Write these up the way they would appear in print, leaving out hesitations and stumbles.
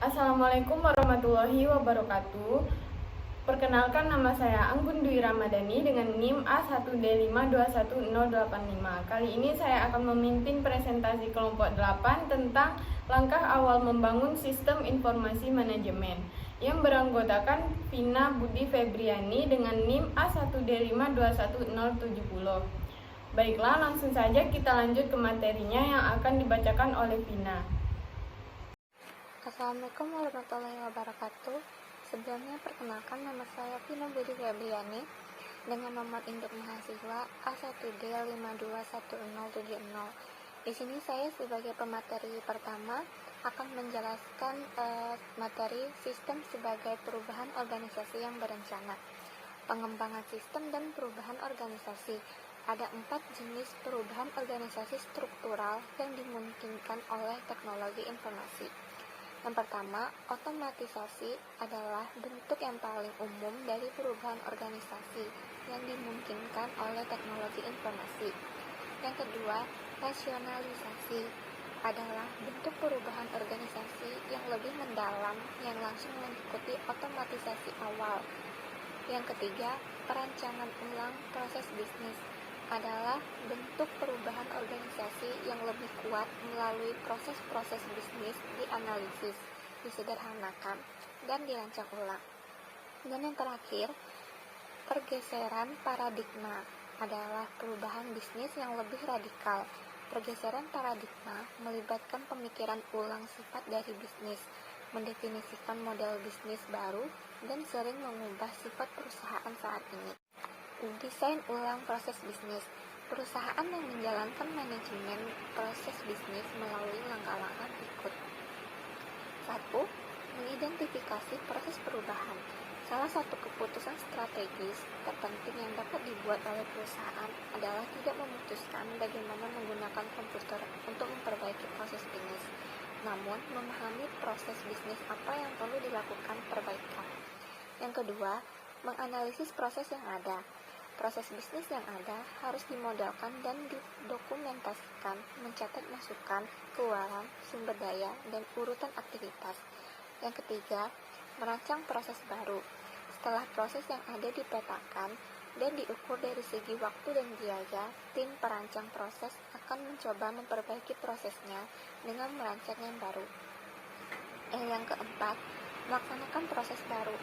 Assalamualaikum warahmatullahi wabarakatuh. Perkenalkan, nama saya Anggun Dwi Ramadhani dengan NIM A1D521085. Kali ini saya akan memimpin presentasi kelompok 8 tentang langkah awal membangun sistem informasi manajemen yang beranggotakan Vina Budi Febriani dengan NIM A1D521070. Baiklah, langsung saja kita lanjut ke materinya yang akan dibacakan oleh Vina. Assalamualaikum warahmatullahi wabarakatuh. Sebelumnya perkenalkan, nama saya Vina Budi Febriani dengan nomor induk mahasiswa A1D521070. Di sini saya sebagai pemateri pertama akan menjelaskan materi sistem sebagai perubahan organisasi yang berencana. Pengembangan sistem dan perubahan organisasi. Ada 4 jenis perubahan organisasi struktural yang dimungkinkan oleh teknologi informasi. Yang pertama, otomatisasi adalah bentuk yang paling umum dari perubahan organisasi yang dimungkinkan oleh teknologi informasi. Yang kedua, rasionalisasi adalah bentuk perubahan organisasi yang lebih mendalam yang langsung mengikuti otomatisasi awal. Yang ketiga, perancangan ulang proses bisnis adalah bentuk perubahan organisasi yang lebih kuat melalui proses-proses bisnis dianalisis, disederhanakan, dan dirancang ulang. Dan yang terakhir, pergeseran paradigma adalah perubahan bisnis yang lebih radikal. Pergeseran paradigma melibatkan pemikiran ulang sifat dari bisnis, mendefinisikan model bisnis baru, dan sering mengubah sifat perusahaan saat ini. Desain ulang proses bisnis. Perusahaan yang menjalankan manajemen proses bisnis melalui langkah-langkah berikut. 1. Mengidentifikasi proses perubahan. Salah satu keputusan strategis terpenting yang dapat dibuat oleh perusahaan adalah tidak memutuskan bagaimana menggunakan komputer untuk memperbaiki proses bisnis, namun memahami proses bisnis apa yang perlu dilakukan perbaikan. Yang kedua, menganalisis proses yang ada. Proses bisnis yang ada harus dimodelkan dan didokumentasikan, mencatat masukan, keluaran, sumber daya, dan urutan aktivitas. Yang ketiga, merancang proses baru. Setelah proses yang ada dipetakan dan diukur dari segi waktu dan biaya, tim perancang proses akan mencoba memperbaiki prosesnya dengan merancang yang baru. Yang keempat, melaksanakan proses baru.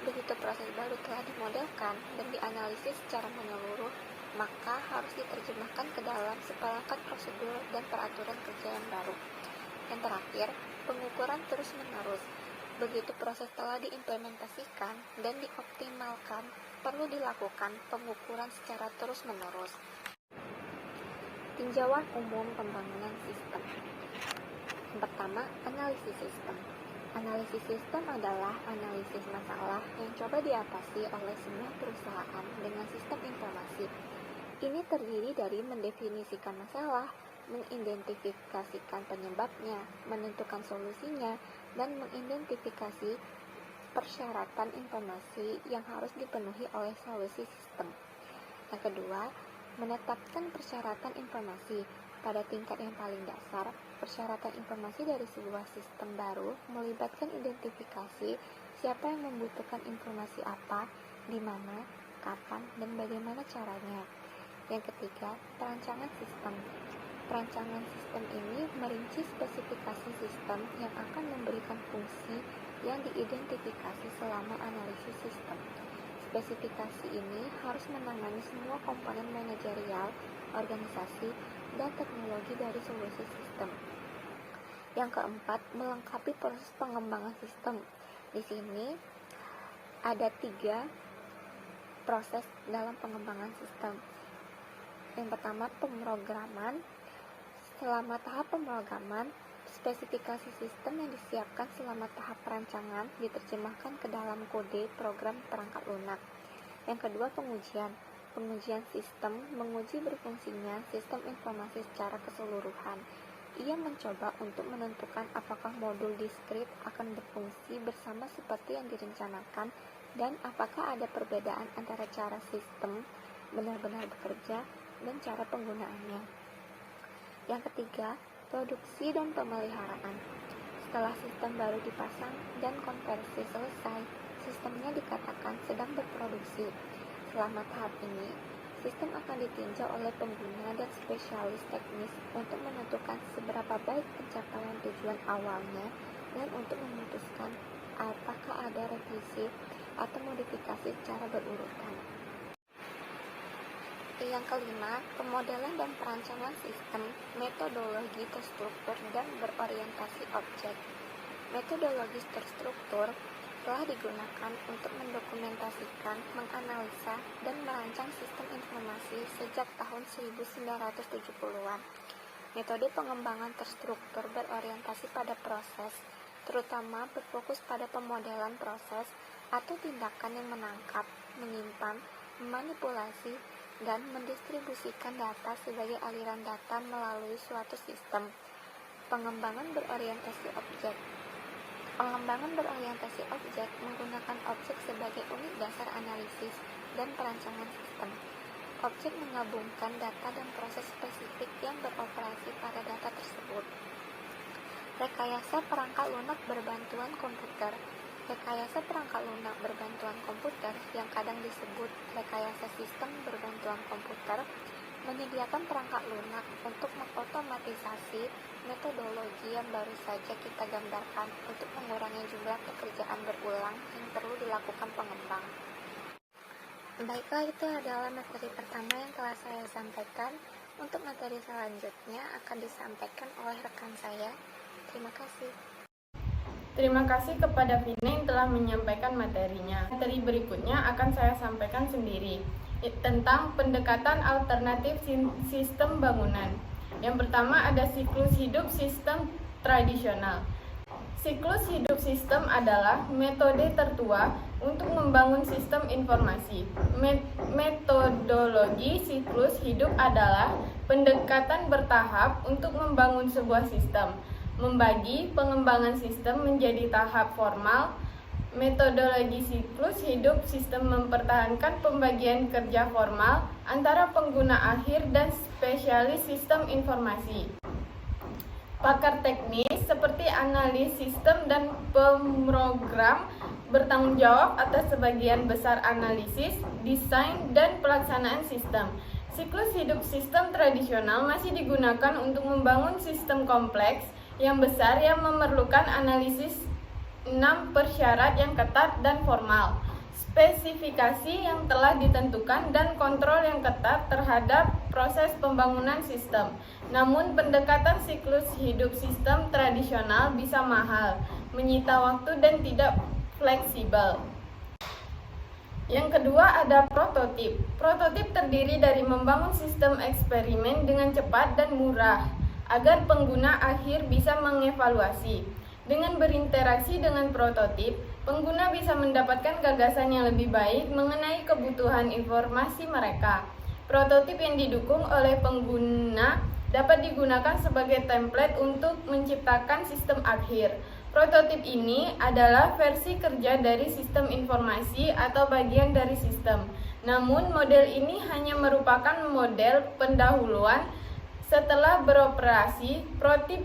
Begitu proses baru telah dimodelkan dan dianalisis secara menyeluruh, maka harus diterjemahkan ke dalam seperangkat prosedur dan peraturan kerja yang baru. Yang terakhir, pengukuran terus-menerus. Begitu proses telah diimplementasikan dan dioptimalkan, perlu dilakukan pengukuran secara terus-menerus. Tinjauan umum pembangunan sistem. Yang pertama, analisis sistem. Analisis sistem adalah analisis masalah yang coba diatasi oleh sebuah perusahaan dengan sistem informasi. Ini terdiri dari mendefinisikan masalah, mengidentifikasikan penyebabnya, menentukan solusinya, dan mengidentifikasi persyaratan informasi yang harus dipenuhi oleh solusi sistem. Yang kedua, menetapkan persyaratan informasi. Pada tingkat yang paling dasar, persyaratan informasi dari sebuah sistem baru melibatkan identifikasi siapa yang membutuhkan informasi apa, di mana, kapan, dan bagaimana caranya. Yang ketiga, perancangan sistem. Perancangan sistem ini merinci spesifikasi sistem yang akan memberikan fungsi yang diidentifikasi selama analisis sistem. Spesifikasi ini harus menangani semua komponen manajerial, organisasi, dan teknologi dari solusi sistem. Yang keempat, melengkapi proses pengembangan sistem. Di sini ada 3 proses dalam pengembangan sistem. Yang pertama, pemrograman. Selama tahap pemrograman, spesifikasi sistem yang disiapkan selama tahap perancangan diterjemahkan ke dalam kode program perangkat lunak. Yang kedua, pengujian. Pengujian sistem menguji berfungsinya sistem informasi secara keseluruhan. Ia mencoba untuk menentukan apakah modul diskrit akan berfungsi bersama seperti yang direncanakan dan apakah ada perbedaan antara cara sistem benar-benar bekerja dan cara penggunaannya. Yang ketiga, produksi dan pemeliharaan. Setelah sistem baru dipasang dan konversi selesai, sistemnya dikatakan sedang berproduksi. Selama tahap ini, sistem akan ditinjau oleh pengguna dan spesialis teknis untuk menentukan seberapa baik pencapaian tujuan awalnya dan untuk memutuskan apakah ada revisi atau modifikasi secara berurutan. Yang kelima, pemodelan dan perancangan sistem, metodologi terstruktur dan berorientasi objek. Metodologi terstruktur telah digunakan untuk mendokumentasikan, menganalisa, dan merancang sistem informasi sejak tahun 1970-an. Metode pengembangan terstruktur berorientasi pada proses, terutama berfokus pada pemodelan proses atau tindakan yang menangkap, menyimpan, memanipulasi, dan mendistribusikan data sebagai aliran data melalui suatu sistem. Pengembangan berorientasi objek. Pengembangan berorientasi objek menggunakan objek sebagai unit dasar analisis dan perancangan sistem. Objek menggabungkan data dan proses spesifik yang beroperasi pada data tersebut. Rekayasa perangkat lunak berbantuan komputer. Rekayasa perangkat lunak berbantuan komputer yang kadang disebut rekayasa sistem berbantuan komputer menyediakan perangkat lunak untuk mengotomatisasi metodologi yang baru saja kita gambarkan untuk mengurangi jumlah pekerjaan berulang yang perlu dilakukan pengembang. Baiklah, itu adalah materi pertama yang telah saya sampaikan. Untuk materi selanjutnya akan disampaikan oleh rekan saya. Terima kasih. Terima kasih kepada Vina yang telah menyampaikan materinya. Materi berikutnya akan saya sampaikan sendiri tentang pendekatan alternatif sistem bangunan. Yang pertama ada siklus hidup sistem tradisional. Siklus hidup sistem adalah metode tertua untuk membangun sistem informasi. Metodologi siklus hidup adalah pendekatan bertahap untuk membangun sebuah sistem. Membagi pengembangan sistem menjadi tahap formal. Metodologi siklus hidup sistem mempertahankan pembagian kerja formal antara pengguna akhir dan spesialis sistem informasi. Pakar teknis seperti analis sistem dan pemrogram bertanggung jawab atas sebagian besar analisis, desain, dan pelaksanaan sistem. Siklus hidup sistem tradisional masih digunakan untuk membangun sistem kompleks yang besar yang memerlukan analisis 6 persyarat yang ketat dan formal, spesifikasi yang telah ditentukan, dan kontrol yang ketat terhadap proses pembangunan sistem. Namun pendekatan siklus hidup sistem tradisional bisa mahal, menyita waktu, dan tidak fleksibel. Yang kedua ada prototip. Prototip terdiri dari membangun sistem eksperimen dengan cepat dan murah agar pengguna akhir bisa mengevaluasi. Dengan berinteraksi dengan prototip, pengguna bisa mendapatkan gagasan yang lebih baik mengenai kebutuhan informasi mereka. Prototip yang didukung oleh pengguna dapat digunakan sebagai template untuk menciptakan sistem akhir. Prototip ini adalah versi kerja dari sistem informasi atau bagian dari sistem. Namun, model ini hanya merupakan model pendahuluan. Setelah beroperasi, prototip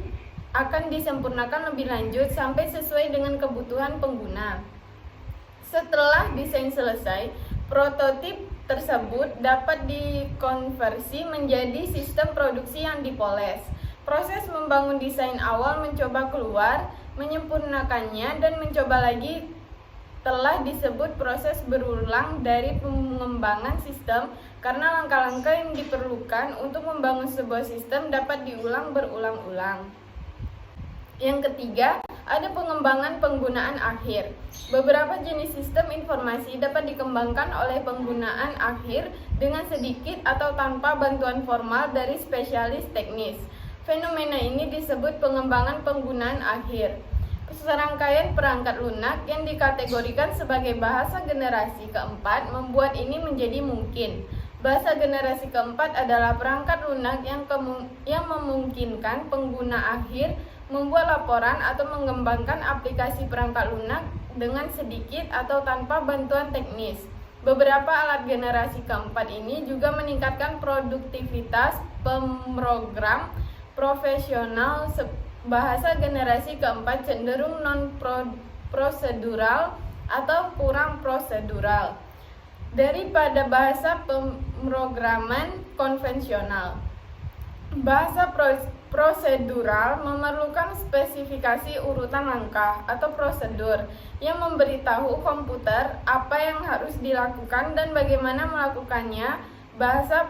akan disempurnakan lebih lanjut sampai sesuai dengan kebutuhan pengguna. Setelah desain selesai, prototip tersebut dapat dikonversi menjadi sistem produksi yang dipoles. Proses membangun desain awal mencoba keluar, menyempurnakannya, dan mencoba lagi telah disebut proses berulang dari pengembangan sistem karena langkah-langkah yang diperlukan untuk membangun sebuah sistem dapat diulang berulang-ulang. Yang ketiga, ada pengembangan penggunaan akhir. Beberapa jenis sistem informasi dapat dikembangkan oleh penggunaan akhir dengan sedikit atau tanpa bantuan formal dari spesialis teknis. Fenomena ini disebut pengembangan penggunaan akhir. Serangkaian perangkat lunak yang dikategorikan sebagai bahasa generasi keempat membuat ini menjadi mungkin. Bahasa generasi keempat adalah perangkat lunak yang memungkinkan pengguna akhir membuat laporan atau mengembangkan aplikasi perangkat lunak dengan sedikit atau tanpa bantuan teknis. Beberapa alat generasi keempat ini juga meningkatkan produktivitas pemrogram profesional bahasa generasi keempat cenderung non-prosedural atau kurang prosedural daripada bahasa pemrograman konvensional. Bahasa prosedural memerlukan spesifikasi urutan langkah atau prosedur yang memberitahu komputer apa yang harus dilakukan dan bagaimana melakukannya. Bahasa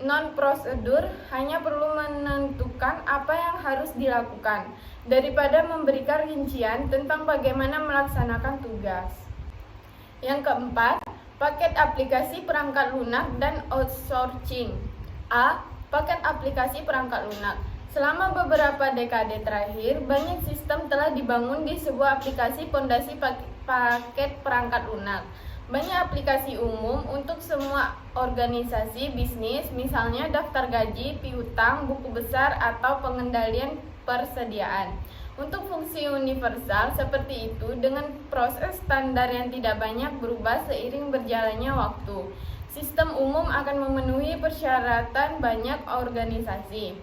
non-prosedur hanya perlu menentukan apa yang harus dilakukan daripada memberikan rincian tentang bagaimana melaksanakan tugas. Yang keempat, paket aplikasi perangkat lunak dan outsourcing. A. Paket aplikasi perangkat lunak. Selama beberapa dekade terakhir, banyak sistem telah dibangun di sebuah aplikasi pondasi paket perangkat lunak. Banyak aplikasi umum untuk semua organisasi bisnis, misalnya daftar gaji, piutang, buku besar, atau pengendalian persediaan. Untuk fungsi universal seperti itu, dengan proses standar yang tidak banyak berubah seiring berjalannya waktu, sistem umum akan memenuhi persyaratan banyak organisasi.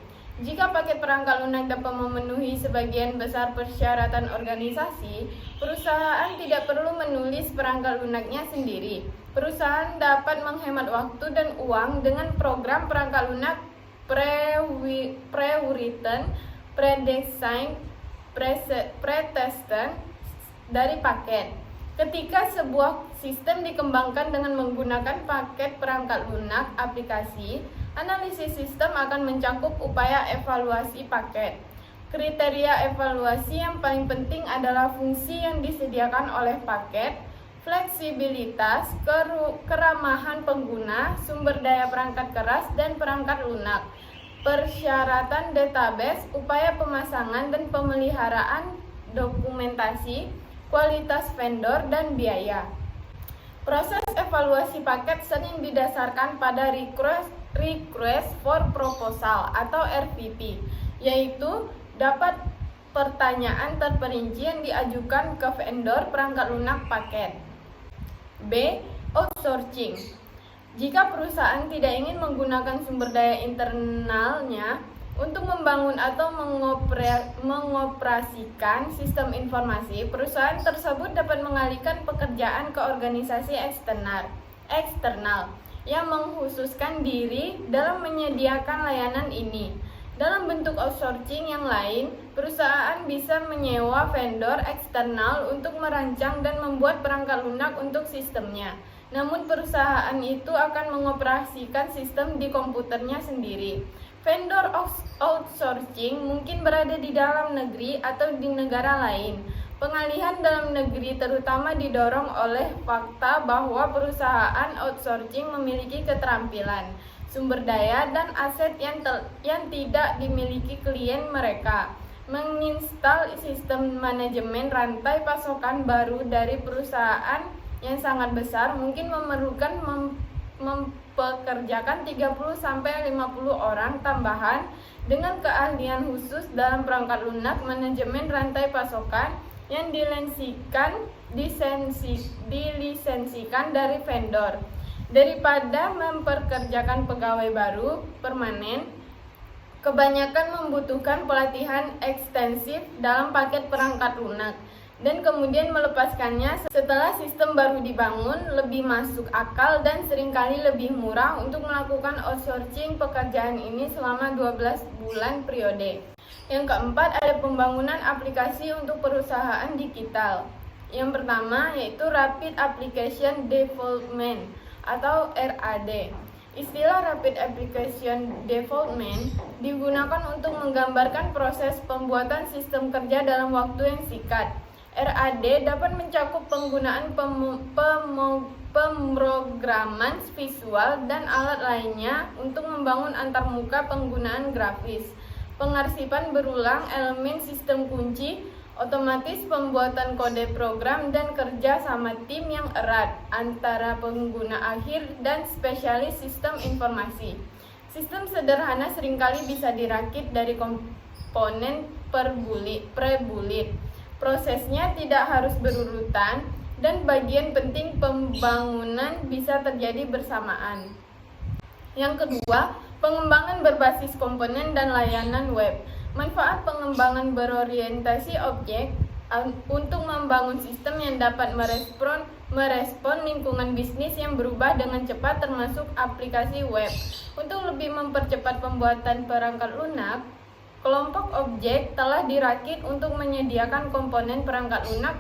Jika paket perangkat lunak dapat memenuhi sebagian besar persyaratan organisasi, perusahaan tidak perlu menulis perangkat lunaknya sendiri. Perusahaan dapat menghemat waktu dan uang dengan program perangkat lunak pre-written, pre-design, pre-tested dari paket. Ketika sebuah sistem dikembangkan dengan menggunakan paket perangkat lunak aplikasi, analisis sistem akan mencakup upaya evaluasi paket. Kriteria evaluasi yang paling penting adalah fungsi yang disediakan oleh paket, fleksibilitas, keramahan pengguna, sumber daya perangkat keras dan perangkat lunak, persyaratan database, upaya pemasangan dan pemeliharaan dokumentasi, kualitas vendor, dan biaya. Proses evaluasi paket sering didasarkan pada request for proposal atau RFP, yaitu dapat pertanyaan terperinci yang diajukan ke vendor perangkat lunak paket. B. Outsourcing. Jika perusahaan tidak ingin menggunakan sumber daya internalnya untuk membangun atau mengoperasikan sistem informasi, perusahaan tersebut dapat mengalihkan pekerjaan ke organisasi eksternal yang mengkhususkan diri dalam menyediakan layanan ini. Dalam bentuk outsourcing yang lain, perusahaan bisa menyewa vendor eksternal untuk merancang dan membuat perangkat lunak untuk sistemnya. Namun perusahaan itu akan mengoperasikan sistem di komputernya sendiri. Vendor outsourcing mungkin berada di dalam negeri atau di negara lain. Pengalihan dalam negeri terutama didorong oleh fakta bahwa perusahaan outsourcing memiliki keterampilan, sumber daya, dan aset yang tidak dimiliki klien mereka. Menginstal sistem manajemen rantai pasokan baru dari perusahaan yang sangat besar mungkin memerlukan mempekerjakan 30-50 orang tambahan dengan keahlian khusus dalam perangkat lunak manajemen rantai pasokan yang dilisensikan dari vendor. Daripada mempekerjakan pegawai baru permanen, kebanyakan membutuhkan pelatihan ekstensif dalam paket perangkat lunak dan kemudian melepaskannya setelah sistem baru dibangun. Lebih masuk akal dan seringkali lebih murah untuk melakukan outsourcing pekerjaan ini selama 12 bulan periode. Yang keempat, ada pembangunan aplikasi untuk perusahaan digital. Yang pertama yaitu Rapid Application Development atau RAD. Istilah Rapid Application Development digunakan untuk menggambarkan proses pembuatan sistem kerja dalam waktu yang singkat. RAD dapat mencakup penggunaan pemrograman visual dan alat lainnya untuk membangun antarmuka penggunaan grafis, pengarsipan berulang elemen sistem kunci, otomatis pembuatan kode program, dan kerja sama tim yang erat antara pengguna akhir dan spesialis sistem informasi. Sistem sederhana seringkali bisa dirakit dari komponen pre-bulit. Prosesnya tidak harus berurutan dan bagian penting pembangunan bisa terjadi bersamaan. Yang kedua, pengembangan berbasis komponen dan layanan web. Manfaat pengembangan berorientasi objek untuk membangun sistem yang dapat merespon lingkungan bisnis yang berubah dengan cepat, termasuk aplikasi web. Untuk lebih mempercepat pembuatan perangkat lunak, kelompok objek telah dirakit untuk menyediakan komponen perangkat lunak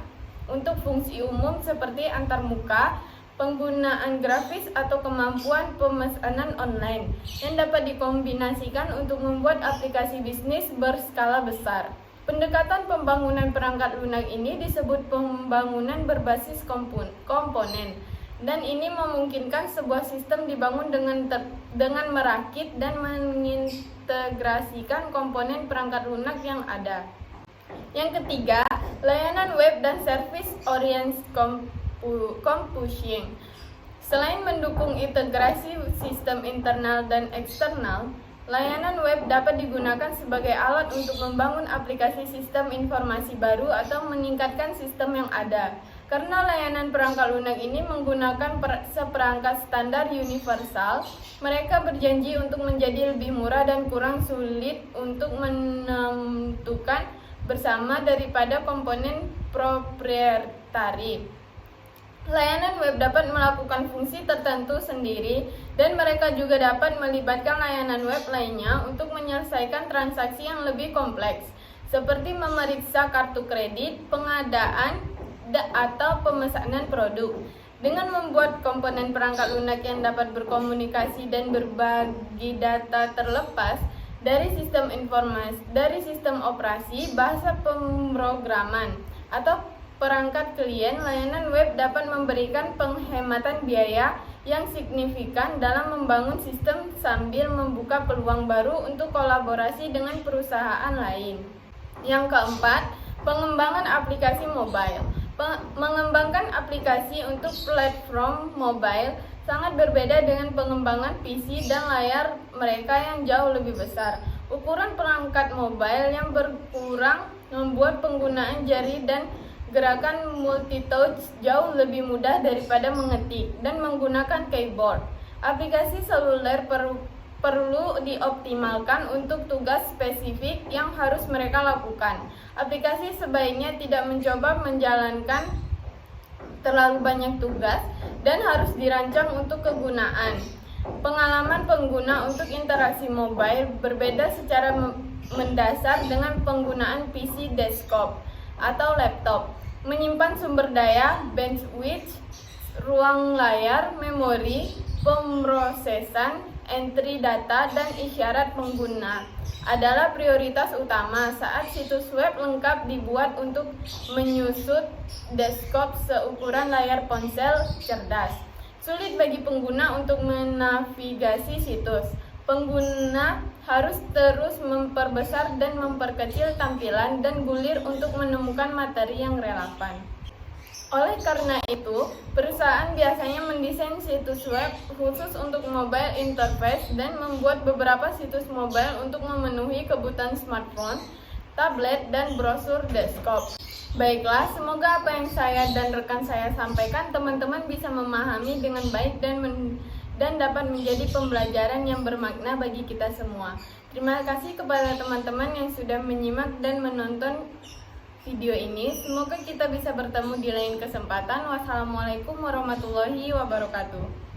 untuk fungsi umum seperti antarmuka, penggunaan grafis, atau kemampuan pemesanan online yang dapat dikombinasikan untuk membuat aplikasi bisnis berskala besar. Pendekatan pembangunan perangkat lunak ini disebut pembangunan berbasis komponen, dan ini memungkinkan sebuah sistem dibangun dengan merakit dan mengintegrasikan komponen perangkat lunak yang ada. Yang ketiga, layanan web dan service oriented computing. Selain mendukung integrasi sistem internal dan eksternal, layanan web dapat digunakan sebagai alat untuk membangun aplikasi sistem informasi baru atau meningkatkan sistem yang ada. Karena layanan perangkat lunak ini menggunakan seperangkat standar universal, mereka berjanji untuk menjadi lebih murah dan kurang sulit untuk menentukan bersama daripada komponen proprietari. Layanan web dapat melakukan fungsi tertentu sendiri, dan mereka juga dapat melibatkan layanan web lainnya untuk menyelesaikan transaksi yang lebih kompleks, seperti memeriksa kartu kredit, pengadaan, atau pemesanan produk. Dengan membuat komponen perangkat lunak yang dapat berkomunikasi dan berbagi data terlepas dari sistem operasi, bahasa pemrograman, atau perangkat klien, layanan web dapat memberikan penghematan biaya yang signifikan dalam membangun sistem sambil membuka peluang baru untuk kolaborasi dengan perusahaan lain. Yang keempat, pengembangan aplikasi mobile. Mengembangkan aplikasi untuk platform mobile sangat berbeda dengan pengembangan PC dan layar mereka yang jauh lebih besar. Ukuran perangkat mobile yang berkurang membuat penggunaan jari dan gerakan multitouch jauh lebih mudah daripada mengetik dan menggunakan keyboard. Aplikasi seluler perlu dioptimalkan untuk tugas spesifik yang harus mereka lakukan. Aplikasi sebaiknya tidak mencoba menjalankan terlalu banyak tugas dan harus dirancang untuk kegunaan. Pengalaman pengguna untuk interaksi mobile berbeda secara mendasar dengan penggunaan PC desktop atau laptop. Menyimpan sumber daya, bandwidth, ruang layar, memori, pemrosesan, entry data, dan isyarat pengguna adalah prioritas utama saat situs web lengkap dibuat untuk menyusut desktop seukuran layar ponsel cerdas. Sulit bagi pengguna untuk menavigasi situs. Pengguna harus terus memperbesar dan memperkecil tampilan dan gulir untuk menemukan materi yang relevan. Oleh karena itu, perusahaan biasanya mendesain situs web khusus untuk mobile interface dan membuat beberapa situs mobile untuk memenuhi kebutuhan smartphone, tablet, dan brosur desktop. Baiklah, semoga apa yang saya dan rekan saya sampaikan teman-teman bisa memahami dengan baik dan dapat menjadi pembelajaran yang bermakna bagi kita semua. Terima kasih kepada teman-teman yang sudah menyimak dan menonton video ini. Semoga kita bisa bertemu di lain kesempatan. Wassalamualaikum warahmatullahi wabarakatuh.